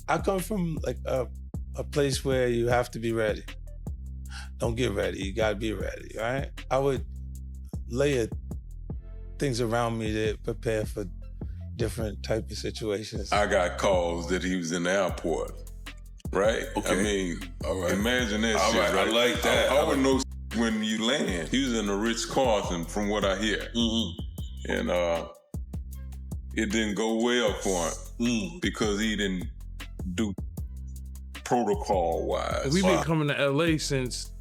I come from like a place where you have to be ready. Don't get ready, you gotta be ready, right? I would layer things around me to prepare for different type of situations. I got calls that he was in the airport, right? Okay. I mean, imagine that All shit, right, right? I like that. I would know when you land. He was in the Ritz-Carlton, from what I hear. Mm-hmm. And it didn't go well for him because he didn't do protocol-wise. We've been coming to LA since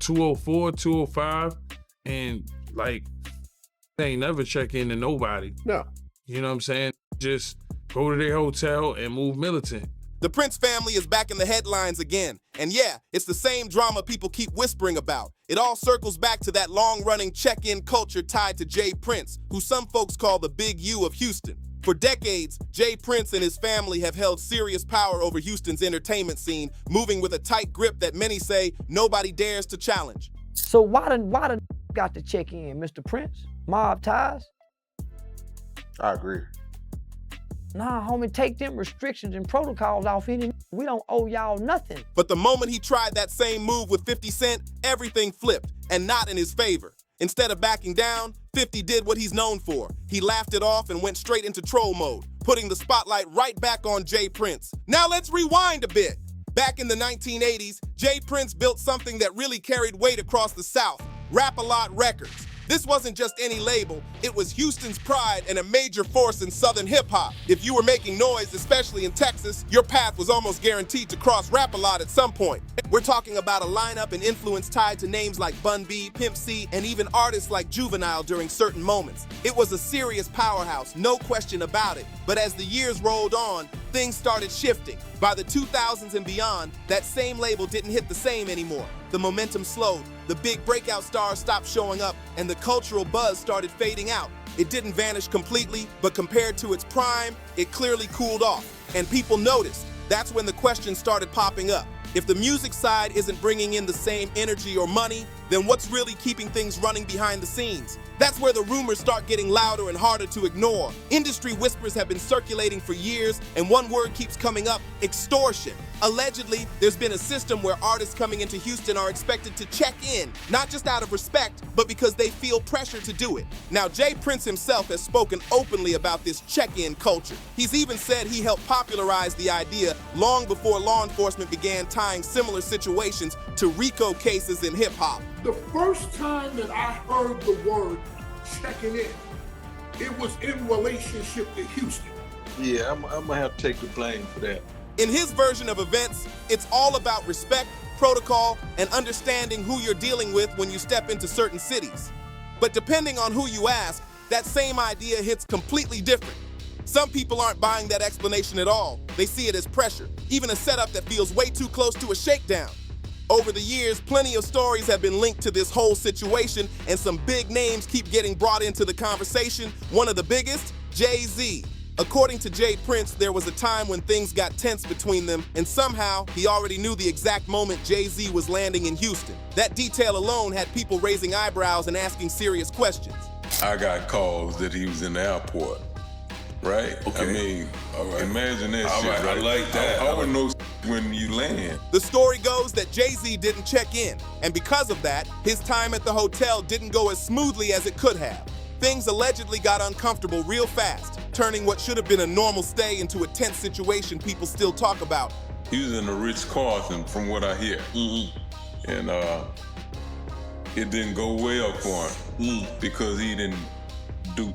204, 205, and like, they ain't never check in to nobody. No. You know what I'm saying? Just go to their hotel and move militant. The Prince family is back in the headlines again. And yeah, it's the same drama people keep whispering about. It all circles back to that long-running check-in culture tied to Jay Prince, who some folks call the Big U of Houston. For decades, Jay Prince and his family have held serious power over Houston's entertainment scene, moving with a tight grip that many say nobody dares to challenge. So why the got to check in, Mr. Prince? Mob ties? I agree. Nah, homie, take them restrictions and protocols off any. We don't owe y'all nothing. But the moment he tried that same move with 50 Cent, everything flipped, and not in his favor. Instead of backing down, 50 did what he's known for. He laughed it off and went straight into troll mode, putting the spotlight right back on Jay Prince. Now let's rewind a bit. Back in the 1980s, Jay Prince built something that really carried weight across the South, Rap-A-Lot Records. This wasn't just any label, it was Houston's pride and a major force in Southern hip-hop. If you were making noise, especially in Texas, your path was almost guaranteed to cross Rap-A-Lot at some point. We're talking about a lineup and influence tied to names like Bun B, Pimp C, and even artists like Juvenile during certain moments. It was a serious powerhouse, no question about it. But as the years rolled on, things started shifting. By the 2000s and beyond, that same label didn't hit the same anymore. The momentum slowed, the big breakout stars stopped showing up, and the cultural buzz started fading out. It didn't vanish completely, but compared to its prime, it clearly cooled off. And people noticed. That's when the questions started popping up. If the music side isn't bringing in the same energy or money, then what's really keeping things running behind the scenes? That's where the rumors start getting louder and harder to ignore. Industry whispers have been circulating for years, and one word keeps coming up: extortion. Allegedly, there's been a system where artists coming into Houston are expected to check in, not just out of respect, but because they feel pressure to do it. Now, Jay Prince himself has spoken openly about this check-in culture. He's even said he helped popularize the idea long before law enforcement began tying similar situations to RICO cases in hip-hop. The first time that I heard the word checking in, it was in relationship to Houston. Yeah, I'm gonna have to take the blame for that. In his version of events, it's all about respect, protocol, and understanding who you're dealing with when you step into certain cities. But depending on who you ask, that same idea hits completely different. Some people aren't buying that explanation at all. They see it as pressure, even a setup that feels way too close to a shakedown. Over the years, plenty of stories have been linked to this whole situation, and some big names keep getting brought into the conversation. One of the biggest, Jay-Z. According to Jay Prince, there was a time when things got tense between them, and somehow he already knew the exact moment Jay-Z was landing in Houston. That detail alone had people raising eyebrows and asking serious questions. I got calls that he was in the airport, right? Okay. I mean, imagine that shit, right, right? I like that. I would know when you land. The story goes that Jay-Z didn't check in, and because of that, his time at the hotel didn't go as smoothly as it could have. Things allegedly got uncomfortable real fast, turning what should have been a normal stay into a tense situation people still talk about. He was in the Ritz-Carlton, from what I hear. And it didn't go well for him because he didn't do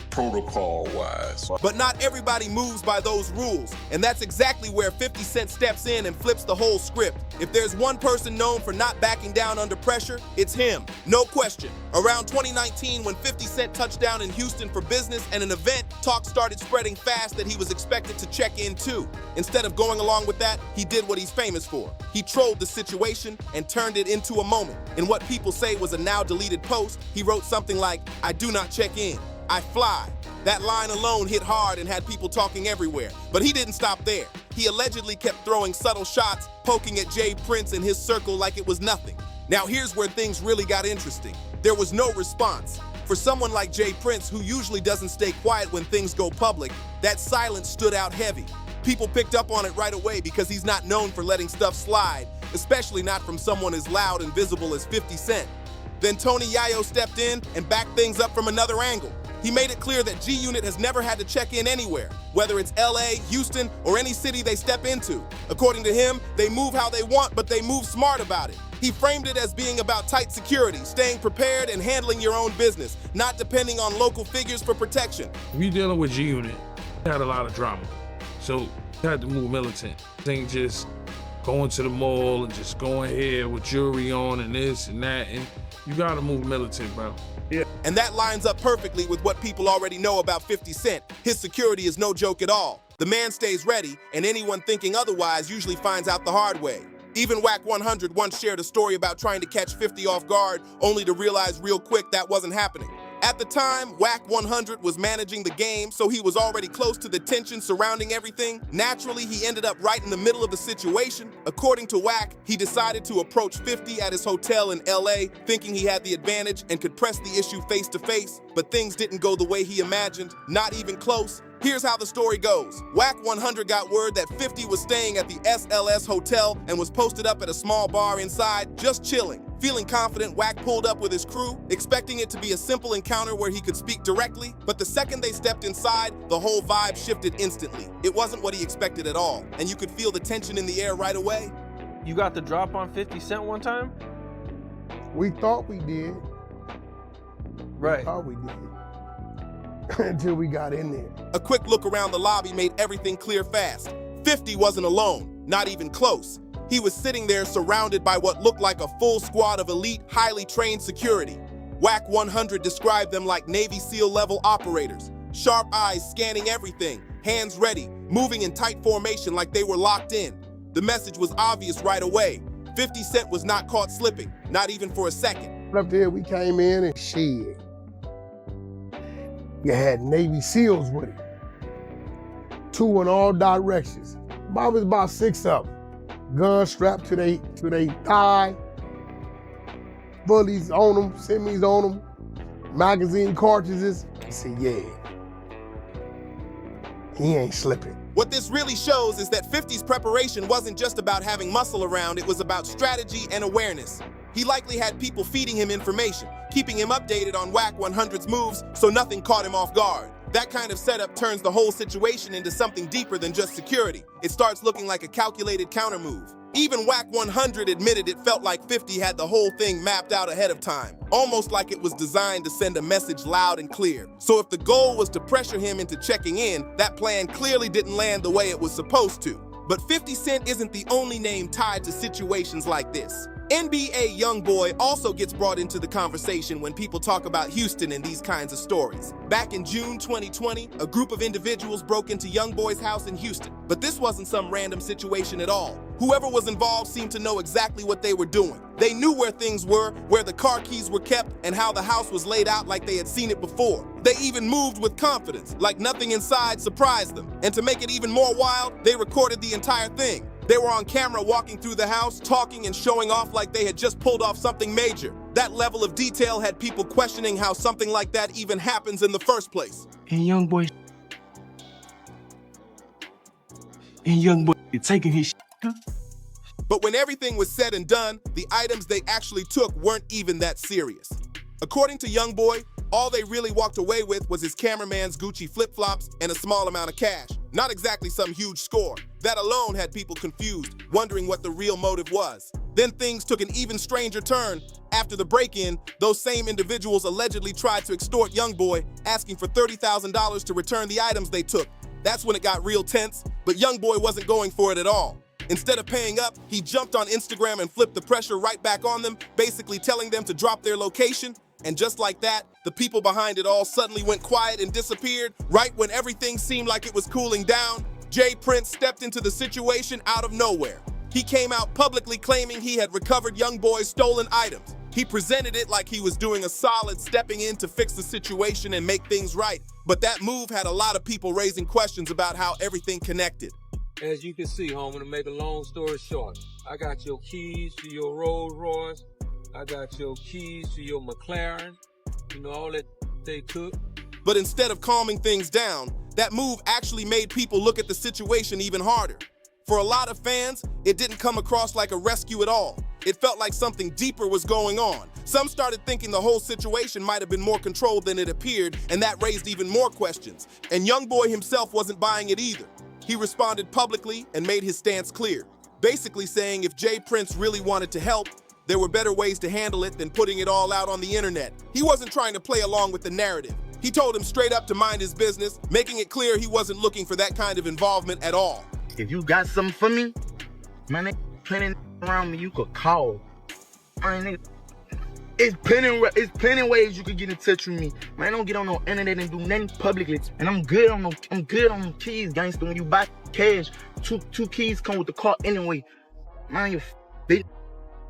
protocol-wise. But not everybody moves by those rules, and that's exactly where 50 Cent steps in and flips the whole script. If there's one person known for not backing down under pressure, it's him, no question. Around 2019, when 50 Cent touched down in Houston for business and an event, talk started spreading fast that he was expected to check in too. Instead of going along with that, he did what he's famous for. He trolled the situation and turned it into a moment. In what people say was a now deleted post, he wrote something like, "I do not check in, I fly." That line alone hit hard and had people talking everywhere. But he didn't stop there. He allegedly kept throwing subtle shots, poking at Jay Prince and his circle like it was nothing. Now here's where things really got interesting. There was no response. For someone like Jay Prince, who usually doesn't stay quiet when things go public, that silence stood out heavy. People picked up on it right away because he's not known for letting stuff slide, especially not from someone as loud and visible as 50 Cent. Then Tony Yayo stepped in and backed things up from another angle. He made it clear that G-Unit has never had to check in anywhere, whether it's LA, Houston, or any city they step into. According to him, they move how they want, but they move smart about it. He framed it as being about tight security, staying prepared and handling your own business, not depending on local figures for protection. If you're dealing with G-Unit, you had a lot of drama. So you had to move militant. Thing just going to the mall and just going here with jewelry on and this and that, and you gotta move militant, bro. Yeah. And that lines up perfectly with what people already know about 50 Cent. His security is no joke at all. The man stays ready, and anyone thinking otherwise usually finds out the hard way. Even Wack 100 once shared a story about trying to catch 50 off guard, only to realize real quick that wasn't happening. At the time, Wack 100 was managing the game, so he was already close to the tension surrounding everything. Naturally, he ended up right in the middle of the situation. According to Wack, he decided to approach 50 at his hotel in LA, thinking he had the advantage and could press the issue face to face, but things didn't go the way he imagined, not even close. Here's how the story goes. Wack 100 got word that 50 was staying at the SLS hotel and was posted up at a small bar inside, just chilling. Feeling confident, Wack pulled up with his crew, expecting it to be a simple encounter where he could speak directly, but the second they stepped inside, the whole vibe shifted instantly. It wasn't what he expected at all, and you could feel the tension in the air right away. You got the drop on 50 Cent one time? We thought we did. Right. We thought we did. Until we got in there. A quick look around the lobby made everything clear fast. 50 wasn't alone, not even close. He was sitting there surrounded by what looked like a full squad of elite, highly trained security. Wack 100 described them like Navy SEAL level operators. Sharp eyes scanning everything, hands ready, moving in tight formation like they were locked in. The message was obvious right away. 50 Cent was not caught slipping, not even for a second. Up there, we came in and shit. You had Navy SEALs with it. 2 in all directions. Probably about 6 of them. Guns strapped to their thigh. Bullies on them, semis on them, magazine cartridges. I said, yeah, he ain't slipping. What this really shows is that 50's preparation wasn't just about having muscle around, it was about strategy and awareness. He likely had people feeding him information, keeping him updated on Wack 100's moves so nothing caught him off guard. That kind of setup turns the whole situation into something deeper than just security. It starts looking like a calculated countermove. Even Wack 100 admitted it felt like 50 had the whole thing mapped out ahead of time, almost like it was designed to send a message loud and clear. So if the goal was to pressure him into checking in, that plan clearly didn't land the way it was supposed to. But 50 Cent isn't the only name tied to situations like this. NBA YoungBoy also gets brought into the conversation when people talk about Houston and these kinds of stories. Back in June 2020, a group of individuals broke into YoungBoy's house in Houston. But this wasn't some random situation at all. Whoever was involved seemed to know exactly what they were doing. They knew where things were, where the car keys were kept, and how the house was laid out like they had seen it before. They even moved with confidence, like nothing inside surprised them. And to make it even more wild, they recorded the entire thing. They were on camera walking through the house, talking and showing off like they had just pulled off something major. That level of detail had people questioning how something like that even happens in the first place. And YoungBoy taking his shit. But when everything was said and done, the items they actually took weren't even that serious. According to YoungBoy, all they really walked away with was his cameraman's Gucci flip-flops and a small amount of cash. Not exactly some huge score. That alone had people confused, wondering what the real motive was. Then things took an even stranger turn. After the break-in, those same individuals allegedly tried to extort YoungBoy, asking for $30,000 to return the items they took. That's when it got real tense, but YoungBoy wasn't going for it at all. Instead of paying up, he jumped on Instagram and flipped the pressure right back on them, basically telling them to drop their location. And just like that, the people behind it all suddenly went quiet and disappeared. Right when everything seemed like it was cooling down, Jay Prince stepped into the situation out of nowhere. He came out publicly claiming he had recovered YoungBoy's stolen items. He presented it like he was doing a solid, stepping in to fix the situation and make things right. But that move had a lot of people raising questions about how everything connected. As you can see, homie, to make a long story short, I got your keys to your Rolls Royce. I got your keys to your McLaren. You know, all that they took. But instead of calming things down, that move actually made people look at the situation even harder. For a lot of fans, it didn't come across like a rescue at all. It felt like something deeper was going on. Some started thinking the whole situation might have been more controlled than it appeared, and that raised even more questions. And YoungBoy himself wasn't buying it either. He responded publicly and made his stance clear, basically saying if Jay Prince really wanted to help, there were better ways to handle it than putting it all out on the internet. He wasn't trying to play along with the narrative. He told him straight up to mind his business, making it clear he wasn't looking for that kind of involvement at all. If you got something for me, man, there's plenty around me you could call. Man, it's plenty ways you could get in touch with me. Man, don't get on no internet and do nothing publicly. And I'm good on them keys, gangster. When you buy cash, two keys come with the car anyway. Man, you bitch.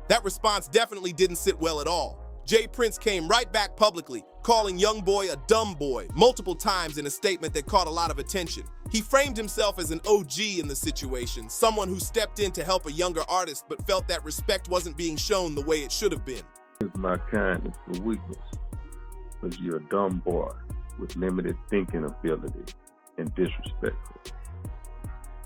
That response definitely didn't sit well at all. Jay Prince came right back publicly, calling YoungBoy a dumb boy multiple times in a statement that caught a lot of attention. He framed himself as an OG in the situation, someone who stepped in to help a younger artist but felt that respect wasn't being shown the way it should have been. It's my kindness for weakness, because you're a dumb boy with limited thinking ability and disrespectful.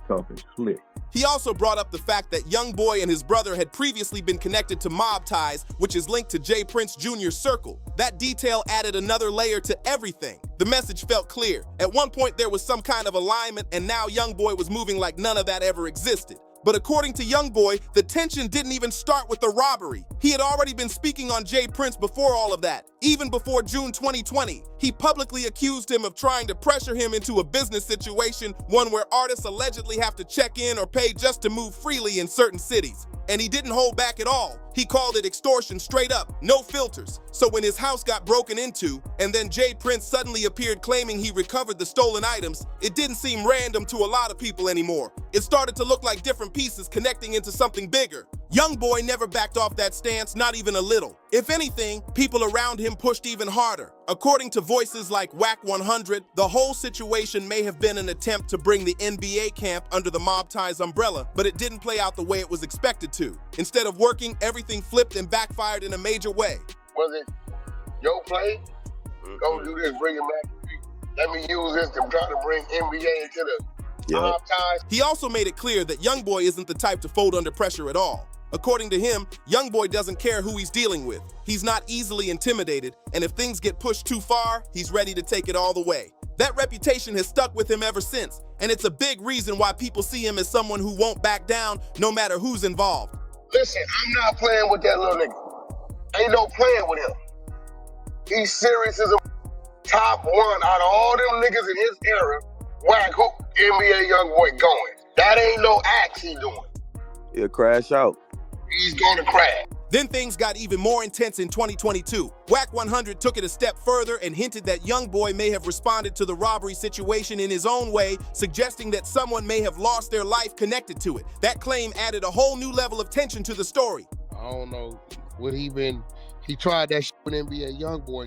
Talking slick. He also brought up the fact that YoungBoy and his brother had previously been connected to mob ties, which is linked to Jay Prince Jr.'s circle. That detail added another layer to everything. The message felt clear. At one point there was some kind of alignment, and now YoungBoy was moving like none of that ever existed. But according to YoungBoy, the tension didn't even start with the robbery. He had already been speaking on Jay Prince before all of that, even before June 2020. He publicly accused him of trying to pressure him into a business situation, one where artists allegedly have to check in or pay just to move freely in certain cities. And he didn't hold back at all. He called it extortion straight up, no filters. So when his house got broken into, and then Jay Prince suddenly appeared claiming he recovered the stolen items, it didn't seem random to a lot of people anymore. It started to look like different pieces connecting into something bigger. YoungBoy never backed off that stance, not even a little. If anything, people around him pushed even harder. According to voices like Whack 100, the whole situation may have been an attempt to bring the NBA camp under the Mob Ties umbrella, but it didn't play out the way it was expected to. Instead of working, everything flipped and backfired in a major way. Was it, yo, play? Go do this, bring it back. Let me use this to try to bring NBA into the Mob Ties. He also made it clear that YoungBoy isn't the type to fold under pressure at all. According to him, YoungBoy doesn't care who he's dealing with. He's not easily intimidated, and if things get pushed too far, he's ready to take it all the way. That reputation has stuck with him ever since, and it's a big reason why people see him as someone who won't back down no matter who's involved. Listen, I'm not playing with that little nigga. Ain't no playing with him. He's serious as a top one out of all them niggas in his era. Whack who? NBA YoungBoy going. That ain't no act he doing. He'll crash out. He's gonna crash. Then things got even more intense in 2022. Whack 100 took it a step further and hinted that YoungBoy may have responded to the robbery situation in his own way, suggesting that someone may have lost their life connected to it. That claim added a whole new level of tension to the story. I don't know what he tried that shit with NBA YoungBoy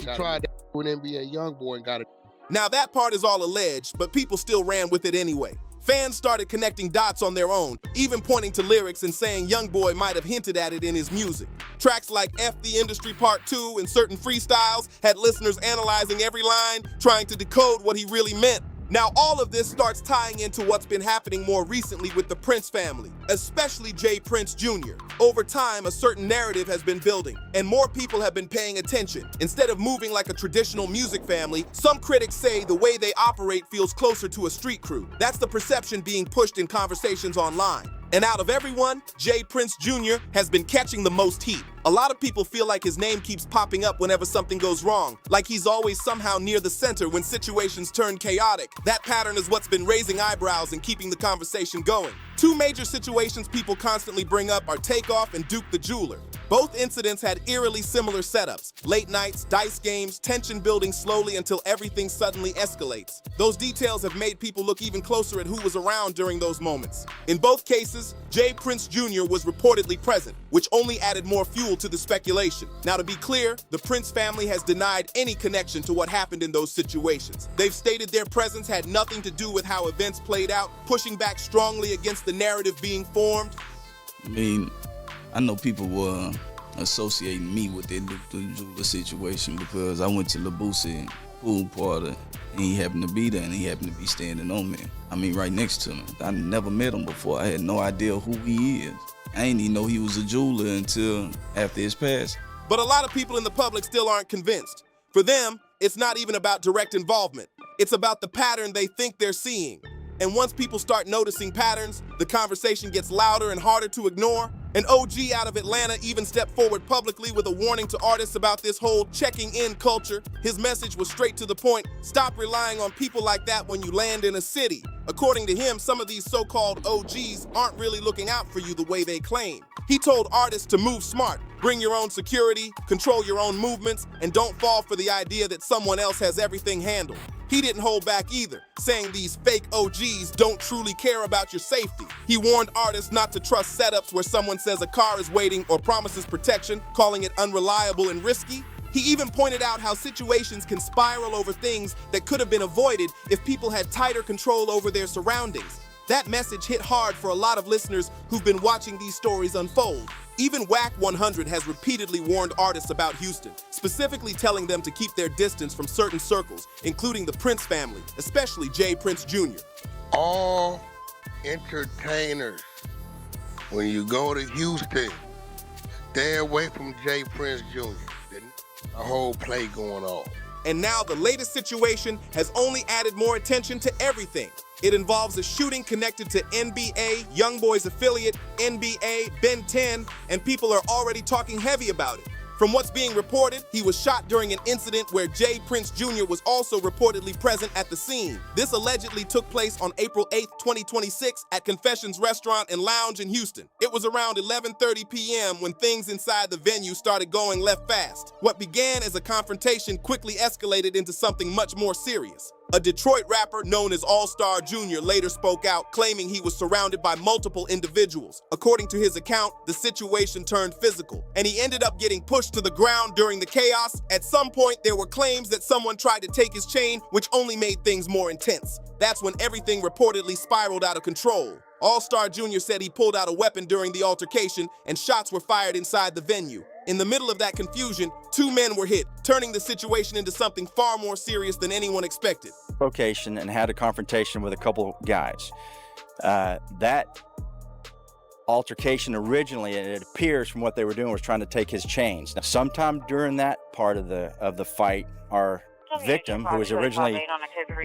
and got it. Now that part is all alleged, but people still ran with it anyway. Fans started connecting dots on their own, even pointing to lyrics and saying YoungBoy might have hinted at it in his music. Tracks like F the Industry Part 2 and certain freestyles had listeners analyzing every line, trying to decode what he really meant. Now all of this starts tying into what's been happening more recently with the Prince family, especially Jay Prince Jr. Over time, a certain narrative has been building, and more people have been paying attention. Instead of moving like a traditional music family, some critics say the way they operate feels closer to a street crew. That's the perception being pushed in conversations online. And out of everyone, Jay Prince Jr. has been catching the most heat. A lot of people feel like his name keeps popping up whenever something goes wrong, like he's always somehow near the center when situations turn chaotic. That pattern is what's been raising eyebrows and keeping the conversation going. Two major situations people constantly bring up are Takeoff and Duke the Jeweler. Both incidents had eerily similar setups. Late nights, dice games, tension building slowly until everything suddenly escalates. Those details have made people look even closer at who was around during those moments. In both cases, Jay Prince Jr. was reportedly present, which only added more fuel to the speculation. Now to be clear, the Prince family has denied any connection to what happened in those situations. They've stated their presence had nothing to do with how events played out, pushing back strongly against the narrative being formed. I mean, I know people were associating me with the Duke the Jeweler situation because I went to Labusa pool party, and he happened to be there, and he happened to be standing on me. I mean, right next to me. I never met him before. I had no idea who he is. I didn't even know he was a jeweler until after his passing. But a lot of people in the public still aren't convinced. For them, it's not even about direct involvement. It's about the pattern they think they're seeing. And once people start noticing patterns, the conversation gets louder and harder to ignore. An OG out of Atlanta even stepped forward publicly with a warning to artists about this whole checking in culture. His message was straight to the point: stop relying on people like that when you land in a city. According to him, some of these so-called OGs aren't really looking out for you the way they claim. He told artists to move smart, bring your own security, control your own movements, and don't fall for the idea that someone else has everything handled. He didn't hold back either, saying these fake OGs don't truly care about your safety. He warned artists not to trust setups where someone says a car is waiting or promises protection, calling it unreliable and risky. He even pointed out how situations can spiral over things that could have been avoided if people had tighter control over their surroundings. That message hit hard for a lot of listeners who've been watching these stories unfold. Even Whack 100 has repeatedly warned artists about Houston, specifically telling them to keep their distance from certain circles, including the Prince family, especially Jay Prince Jr. All entertainers, when you go to Houston, stay away from Jay Prince Jr. There's a whole play going on. And now the latest situation has only added more attention to everything. It involves a shooting connected to NBA, YoungBoy's affiliate, NBA, Ben 10, and people are already talking heavy about it. From what's being reported, he was shot during an incident where Jay Prince Jr. was also reportedly present at the scene. This allegedly took place on April 8, 2026 at Confessions Restaurant and Lounge in Houston. It was around 11:30 p.m. when things inside the venue started going left fast. What began as a confrontation quickly escalated into something much more serious. A Detroit rapper known as All-Star Jr. later spoke out, claiming he was surrounded by multiple individuals. According to his account, the situation turned physical, and he ended up getting pushed to the ground during the chaos. At some point, there were claims that someone tried to take his chain, which only made things more intense. That's when everything reportedly spiraled out of control. All-Star Jr. said he pulled out a weapon during the altercation, and shots were fired inside the venue. In the middle of that confusion, two men were hit, turning the situation into something far more serious than anyone expected. Location and had a confrontation with a couple guys. That altercation originally, it appears from what they were doing, was trying to take his chains. Now, sometime during that part of the fight, our victim, who was originally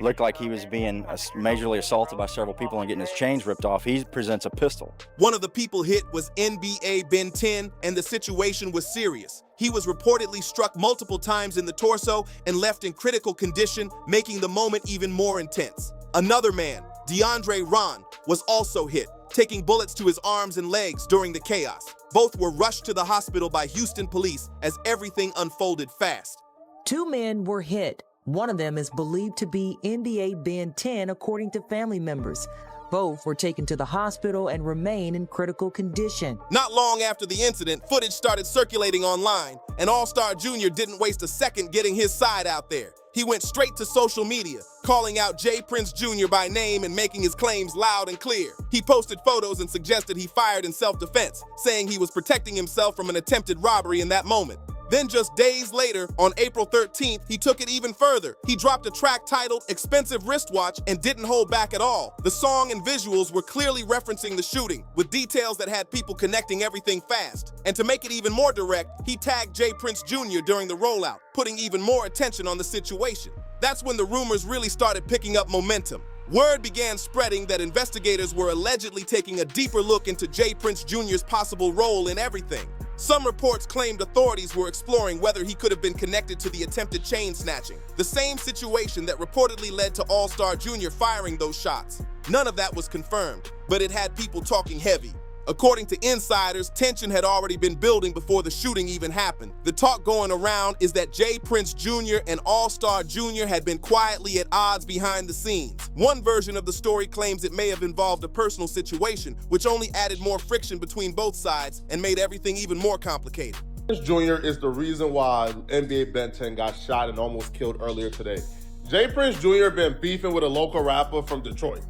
looked like he was being majorly assaulted by several people and getting his chains ripped off, he presents a pistol. One of the people hit was NBA Ben 10, and the situation was serious. He was reportedly struck multiple times in the torso and left in critical condition, making the moment even more intense. Another man, DeAndre Ron, was also hit, taking bullets to his arms and legs during the chaos. Both were rushed to the hospital by Houston police as everything unfolded fast. Two men were hit. One of them is believed to be NBA Ben 10, according to family members. Both were taken to the hospital and remain in critical condition. Not long after the incident, footage started circulating online, and All-Star Jr. didn't waste a second getting his side out there. He went straight to social media, calling out Jay Prince Jr. by name and making his claims loud and clear. He posted photos and suggested he fired in self-defense, saying he was protecting himself from an attempted robbery in that moment. Then just days later, on April 13th, he took it even further. He dropped a track titled Expensive Wristwatch and didn't hold back at all. The song and visuals were clearly referencing the shooting, with details that had people connecting everything fast. And to make it even more direct, he tagged Jay Prince Jr. during the rollout, putting even more attention on the situation. That's when the rumors really started picking up momentum. Word began spreading that investigators were allegedly taking a deeper look into Jay Prince Jr.'s possible role in everything. Some reports claimed authorities were exploring whether he could have been connected to the attempted chain snatching, the same situation that reportedly led to All-Star Jr. firing those shots. None of that was confirmed, but it had people talking heavy. According to insiders, tension had already been building before the shooting even happened. The talk going around is that Jay Prince Jr. and All-Star Jr. had been quietly at odds behind the scenes. One version of the story claims it may have involved a personal situation, which only added more friction between both sides and made everything even more complicated. Prince Jr. is the reason why NBA Ben 10 got shot and almost killed earlier today. Jay Prince Jr. been beefing with a local rapper from Detroit.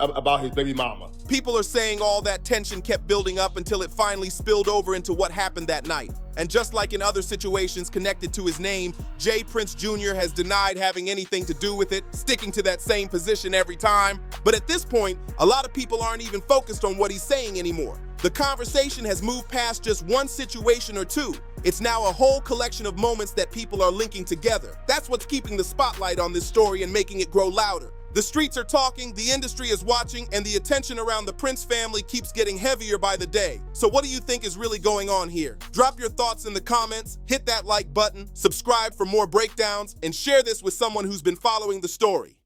about his baby mama. People are saying all that tension kept building up until it finally spilled over into what happened that night. And just like in other situations connected to his name, Jay Prince Jr. has denied having anything to do with it, sticking to that same position every time. But at this point, a lot of people aren't even focused on what he's saying anymore. The conversation has moved past just one situation or two. It's now a whole collection of moments that people are linking together. That's what's keeping the spotlight on this story and making it grow louder. The streets are talking, the industry is watching, and the attention around the Prince family keeps getting heavier by the day. So what do you think is really going on here? Drop your thoughts in the comments, hit that like button, subscribe for more breakdowns, and share this with someone who's been following the story.